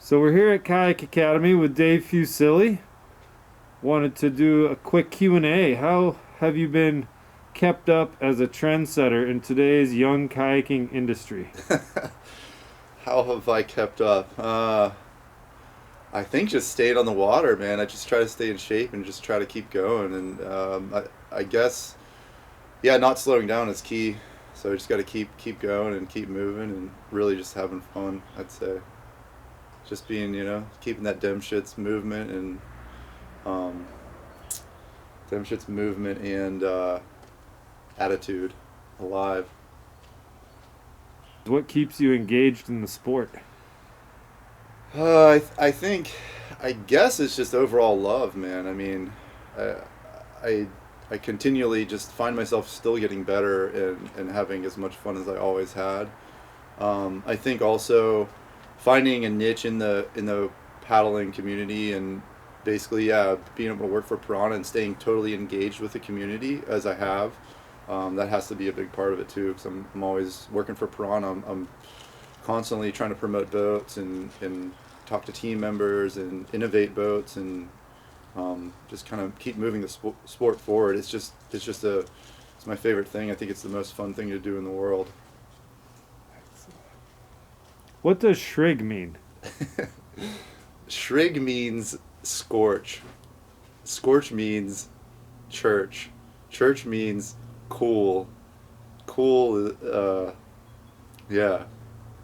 So we're here at Kayak Academy with Dave Fusilli. Wanted to do a quick Q&A. How have you been kept up as a trendsetter in today's young kayaking industry? How have I kept up? I think just stayed on the water, man. I just try to stay in shape and just try to keep going. And I guess, yeah, not slowing down is key. So I just got to keep going and keep moving and really just having fun, I'd say. Just being, keeping that dem shits movement and um, attitude alive. What keeps you engaged in the sport? I think, I guess it's just overall love, man. I mean, I, I, I continually just find myself still getting better and having as much fun as I always had. I think also finding a niche in the paddling community and basically, yeah, being able to work for Piranha and staying totally engaged with the community as I have. That has to be a big part of it too, because I'm always working for Piranha. I'm constantly trying to promote boats and talk to team members and innovate boats and just kind of keep moving the sport forward. It's my favorite thing. I think it's the most fun thing to do in the world. What does Shrig mean? Shrig means scorch. Scorch means church. Church means cool. Cool. Yeah,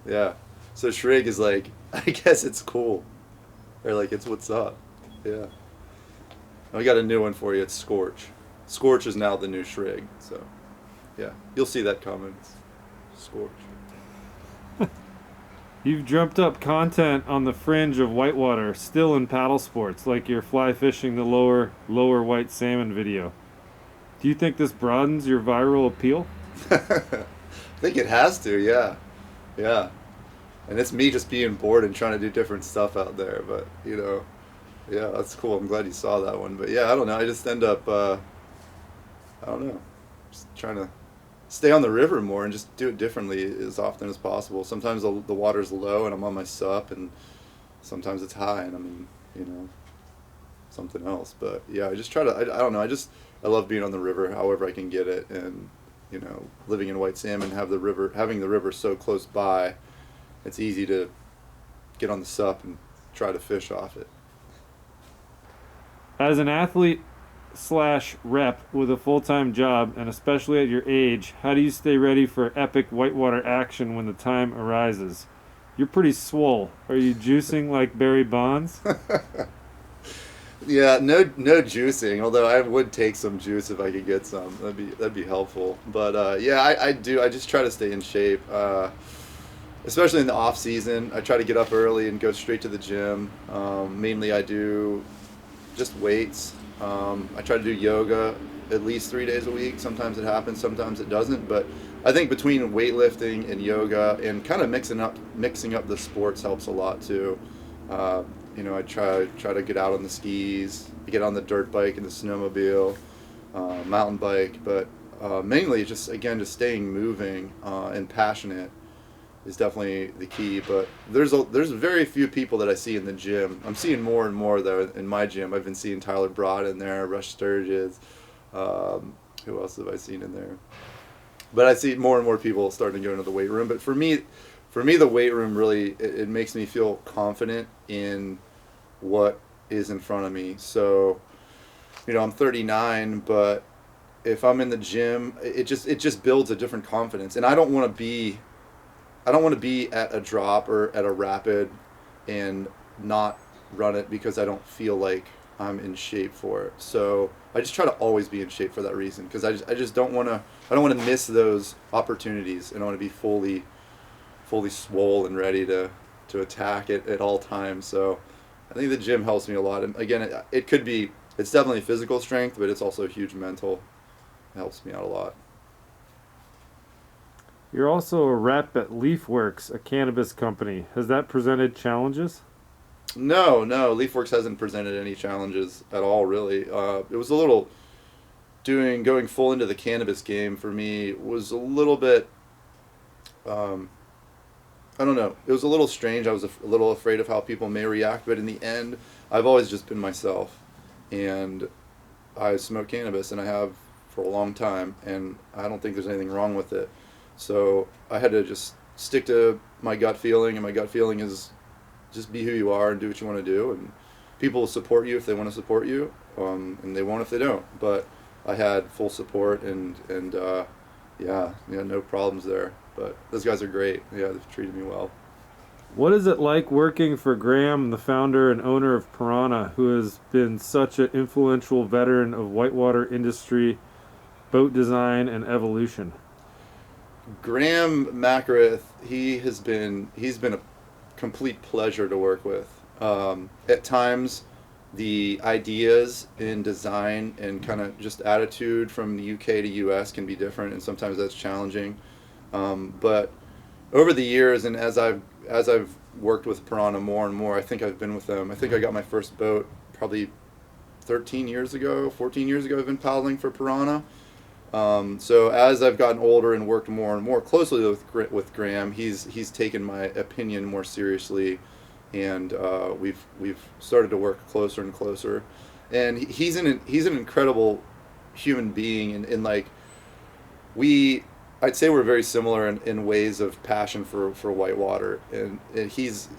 yeah. So Shrig is like, I guess it's cool, or like it's what's up. Yeah. I got a new one for you. It's Scorch. Scorch is now the new Shrig. So, yeah, you'll see that coming. It's Scorch. You've dreamt up content on the fringe of whitewater, still in paddle sports, like your fly fishing the lower white salmon video. Do you think this broadens your viral appeal? I think it has to. Yeah, yeah. And it's me just being bored and trying to do different stuff out there. But yeah, that's cool. I'm glad you saw that one. But yeah, I don't know. I just end up, I don't know, just trying to stay on the river more and just do it differently as often as possible. Sometimes the water's low and I'm on my sup, and sometimes it's high and I'm in, something else. But yeah, I just try to, I don't know, I love being on the river however I can get it. And, living in White Salmon, having the river so close by, it's easy to get on the sup and try to fish off it. As an athlete slash rep with a full-time job, and especially at your age, how do you stay ready for epic whitewater action when the time arises? You're pretty swole. Are you juicing like Barry Bonds? Yeah, no juicing. Although I would take some juice if I could get some. That'd be helpful. But yeah, I do. I just try to stay in shape, especially in the off season. I try to get up early and go straight to the gym. Mainly, I do just weights. I try to do yoga at least 3 days a week. Sometimes it happens, sometimes it doesn't. But I think between weightlifting and yoga and kind of mixing up the sports helps a lot too. I try to get out on the skis, get on the dirt bike and the snowmobile, mountain bike, but mainly just staying moving and passionate is definitely the key. But there's very few people that I see in the gym. I'm seeing more and more though in my gym. I've been seeing Tyler Broad in there, Rush Sturgis. Who else have I seen in there? But I see more and more people starting to go into the weight room. But for me, the weight room really it makes me feel confident in what is in front of me. So, I'm 39, but if I'm in the gym, it just builds a different confidence. And I don't want to be at a drop or at a rapid and not run it because I don't feel like I'm in shape for it. So I just try to always be in shape for that reason, because I just don't want to miss those opportunities, and I want to be fully swole and ready to attack it at all times. So I think the gym helps me a lot. And again, it's definitely physical strength, but it's also huge mental. It helps me out a lot. You're also a rep at LeafWorks, a cannabis company. Has that presented challenges? No, LeafWorks hasn't presented any challenges at all, really. It was a little going full into the cannabis game for me was a little bit I don't know. It was a little strange. I was a little afraid of how people may react, but in the end, I've always just been myself. And I smoke cannabis, and I have for a long time, and I don't think there's anything wrong with it. So I had to just stick to my gut feeling, and my gut feeling is just be who you are and do what you want to do. And people will support you if they want to support you, and they won't if they don't. But I had full support, and yeah, no problems there. But those guys are great. Yeah, they've treated me well. What is it like working for Graham, the founder and owner of Pyranha, who has been such an influential veteran of whitewater industry, boat design, and evolution? Graham McArath, he's been a complete pleasure to work with. At times, the ideas in design and kind of just attitude from the UK to US can be different, and sometimes that's challenging. But over the years, and as I've worked with Pyranha more and more, I think I've been with them. I think I got my first boat probably 13 years ago, 14 years ago. I've been paddling for Pyranha. So as I've gotten older and worked more and more closely with Graham, he's taken my opinion more seriously, and we've started to work closer and closer. And he's an incredible human being, and like I'd say we're very similar in ways of passion for whitewater, and he's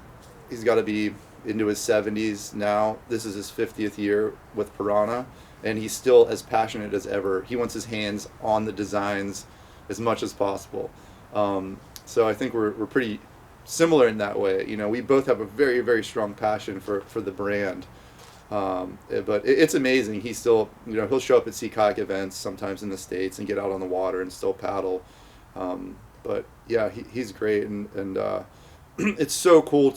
got to be into his 70s now. This is his 50th year with Pyranha, and he's still as passionate as ever. He wants his hands on the designs as much as possible. So I think we're pretty similar in that way. You know, we both have a very, very strong passion for the brand. But it's amazing. He still, you know, he'll show up at sea kayak events sometimes in the States and get out on the water and still paddle. But yeah, he's great, and it's so cool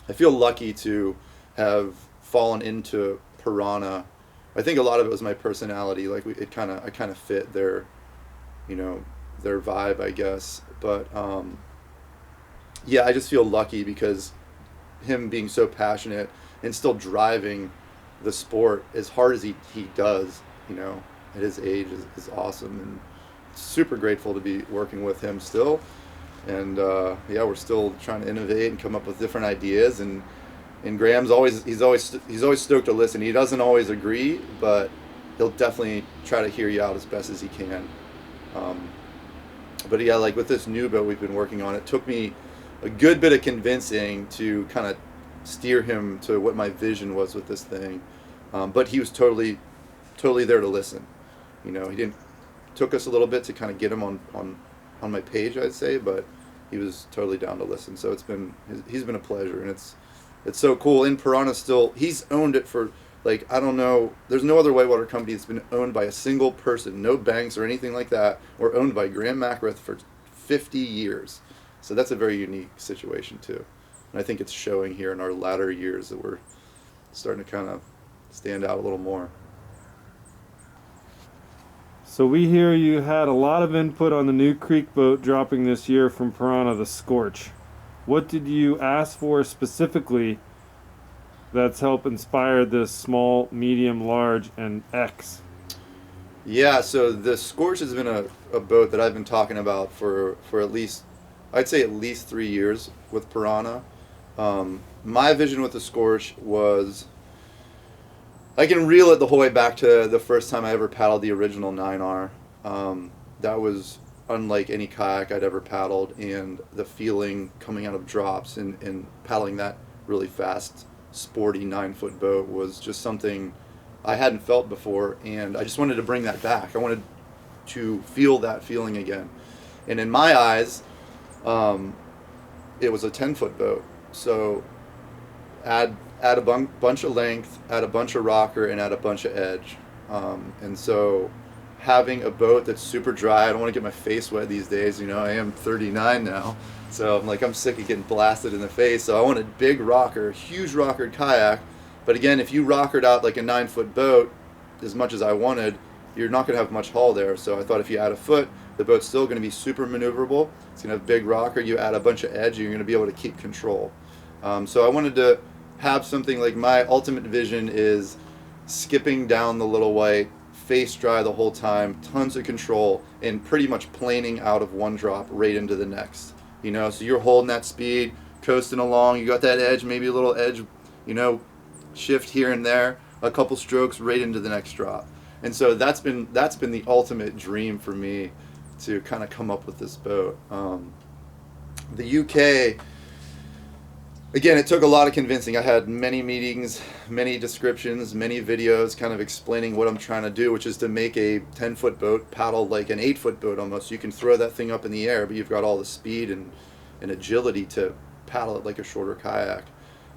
I feel lucky to have fallen into Pyranha. I think a lot of it was my personality. Like I kind of fit their vibe, I guess. But yeah, I just feel lucky because him being so passionate and still driving the sport as hard as he does, you know, at his age is awesome, and super grateful to be working with him still. And yeah, we're still trying to innovate and come up with different ideas, and Graham's always stoked to listen. He doesn't always agree, but he'll definitely try to hear you out as best as he can. But yeah, like with this new boat we've been working on, it took me a good bit of convincing to kind of steer him to what my vision was with this thing. But he was totally there to listen. You know, took us a little bit to kind of get him on my page, I'd say, but he was totally down to listen. So he's been a pleasure, and it's so cool. In Pyranha still, he's owned it for, like, I don't know, there's no other whitewater company that's been owned by a single person, no banks or anything like that, or owned by Graham McArath for 50 years. So that's a very unique situation too. And I think it's showing here in our latter years that we're starting to kind of stand out a little more. So we hear you had a lot of input on the new creek boat dropping this year from Pyranha, the Scorch. What did you ask for specifically that's helped inspire this small, medium, large, and X? Yeah, so the Scorch has been a boat that I've been talking about for at least, I'd say at least 3 years with Pyranha. My vision with the Scorch was, I can reel it the whole way back to the first time I ever paddled the original 9R. That was unlike any kayak I'd ever paddled, and the feeling coming out of drops and paddling that really fast, sporty 9-foot boat was just something I hadn't felt before, and I just wanted to bring that back. I wanted to feel that feeling again. And in my eyes, it was a 10-foot boat. So add a bunch of length, add a bunch of rocker, and add a bunch of edge. And so having a boat that's super dry, I don't want to get my face wet these days. You know, I am 39 now, so I'm sick of getting blasted in the face. So I wanted big rocker, huge rockered kayak. But again, if you rockered out like a 9-foot boat, as much as I wanted, you're not going to have much hull there. So I thought if you add a foot, the boat's still going to be super maneuverable. It's going to have big rocker. You add a bunch of edge, you're going to be able to keep control. So I wanted to have something like, my ultimate vision is skipping down the Little White, face dry the whole time, tons of control, and pretty much planing out of one drop right into the next. You know, so you're holding that speed, coasting along. You got that edge, maybe a little edge, you know, shift here and there, a couple strokes right into the next drop. And so that's been the ultimate dream for me to kind of come up with this boat. The UK, again, it took a lot of convincing. I had many meetings, many descriptions, many videos kind of explaining what I'm trying to do, which is to make a 10-foot boat paddle like an 8-foot boat almost. You can throw that thing up in the air, but you've got all the speed and agility to paddle it like a shorter kayak.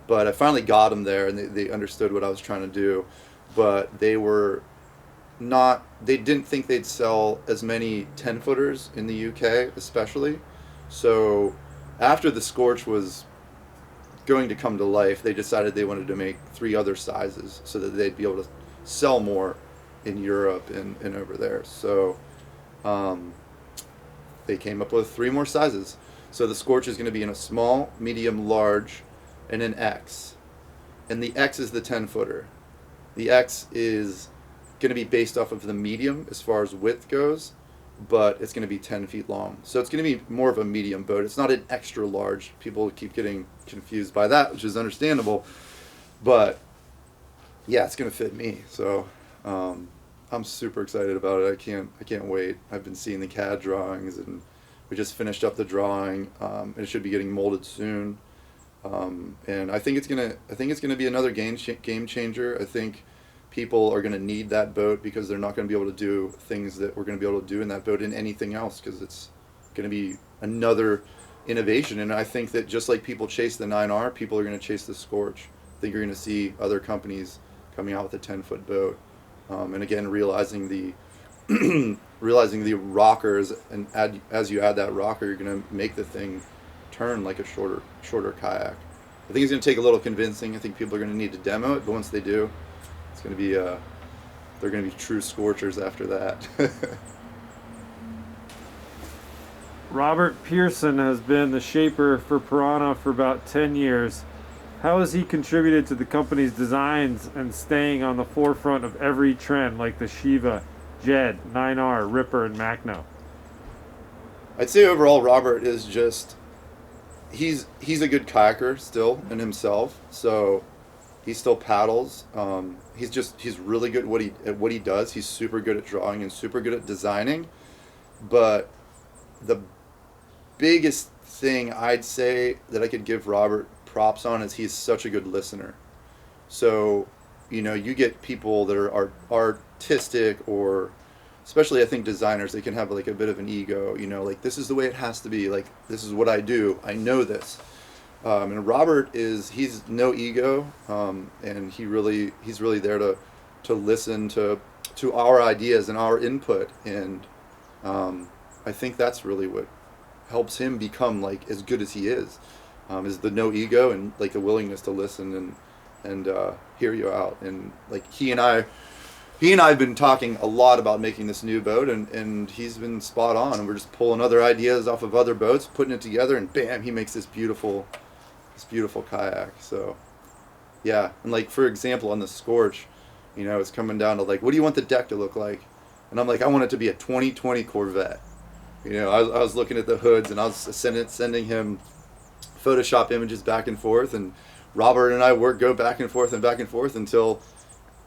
But I finally got them there, and they understood what I was trying to do. But they didn't think they'd sell as many 10-footers in the UK, especially. So after the Scorch was going to come to life, they decided they wanted to make 3 other sizes so that they'd be able to sell more in Europe and over there. So they came up with 3 more sizes. So the Scorch is going to be in a small, medium, large, and an X. And the X is the 10-footer. The X is going to be based off of the medium as far as width goes, but it's going to be 10 feet long. So it's going to be more of a medium boat. It's not an extra large. People keep getting confused by that, which is understandable. But yeah, it's going to fit me. So I'm super excited about it. I can't wait. I've been seeing the CAD drawings, and we just finished up the drawing. And it should be getting molded soon. And I think it's gonna be another game changer. I think people are going to need that boat because they're not going to be able to do things that we're going to be able to do in that boat in anything else, because it's going to be another innovation. And I think that just like people chase the 9R, people are going to chase the Scorch. I think you're going to see other companies coming out with a 10-foot boat, and again realizing the realizing the rockers, and as you add that rocker, you're going to make the thing turn like a shorter kayak. I think it's going to take a little convincing. I think people are going to need to demo it, but once they do, it's going to be they're going to be true scorchers after that. Robert Pearson has been the shaper for Pyranha for about 10 years. How has he contributed to the company's designs and staying on the forefront of every trend like the Shiva, Jed, 9R, Ripper, and Macno? I'd say overall Robert is just he's a good kayaker still in himself, so he still paddles. He's really good at what he does. He's super good at drawing and super good at designing. But the biggest thing I'd say that I could give Robert props on is he's such a good listener. So, you get people that are artistic, or especially I think designers, they can have like a bit of an ego, like this is the way it has to be, like this is what I do, I know this. And Robert he's no ego, and he's really there to listen to our ideas and our input, and I think that's really what helps him become like as good as he is the no ego and like the willingness to listen and hear you out. And like he and I have been talking a lot about making this new boat, and he's been spot on, and we're just pulling other ideas off of other boats, putting it together, and bam, he makes this beautiful kayak. So yeah, and like for example on the Scorch, it's coming down to like, what do you want the deck to look like? And I'm like, I want it to be a 2020 Corvette. I was looking at the hoods, and I was sending him Photoshop images back and forth, and Robert and I go back and forth until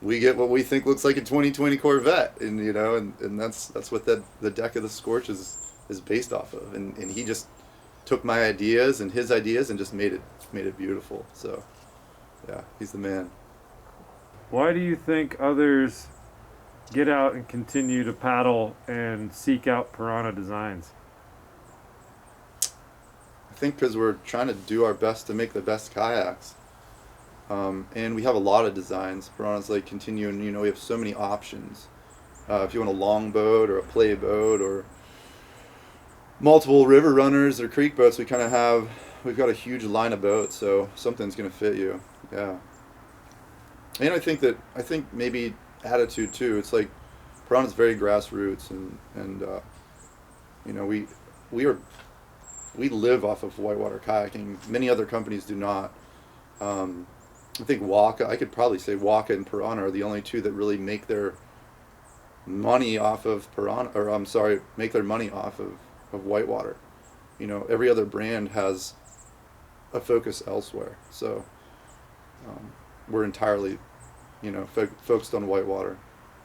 we get what we think looks like a 2020 Corvette, and and that's what the deck of the Scorch is based off of, and he just took my ideas and his ideas and just made it beautiful. So yeah, he's the man. Why do you think others get out and continue to paddle and seek out Pyranha Designs? I think because we're trying to do our best to make the best kayaks. And we have a lot of designs. Piranha's like continuing, we have so many options. If you want a long boat or a play boat or multiple river runners or creek boats, we've got a huge line of boats, so something's going to fit you. Yeah. And I think maybe attitude too. It's like Piranha's very grassroots, and we live off of whitewater kayaking. Many other companies do not. I think I could probably say Waka and Pyranha are the only two that really make their money off of Pyranha, make their money off of whitewater. every other brand has a focus elsewhere. So we're entirely, focused on whitewater.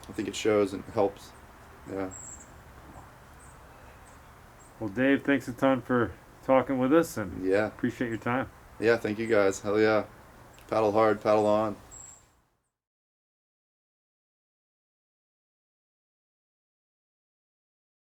I think it shows and helps. Yeah. Well, Dave, thanks a ton for talking with us, and Yeah. appreciate your time. Yeah. Thank you guys. Hell yeah. Paddle hard, paddle on.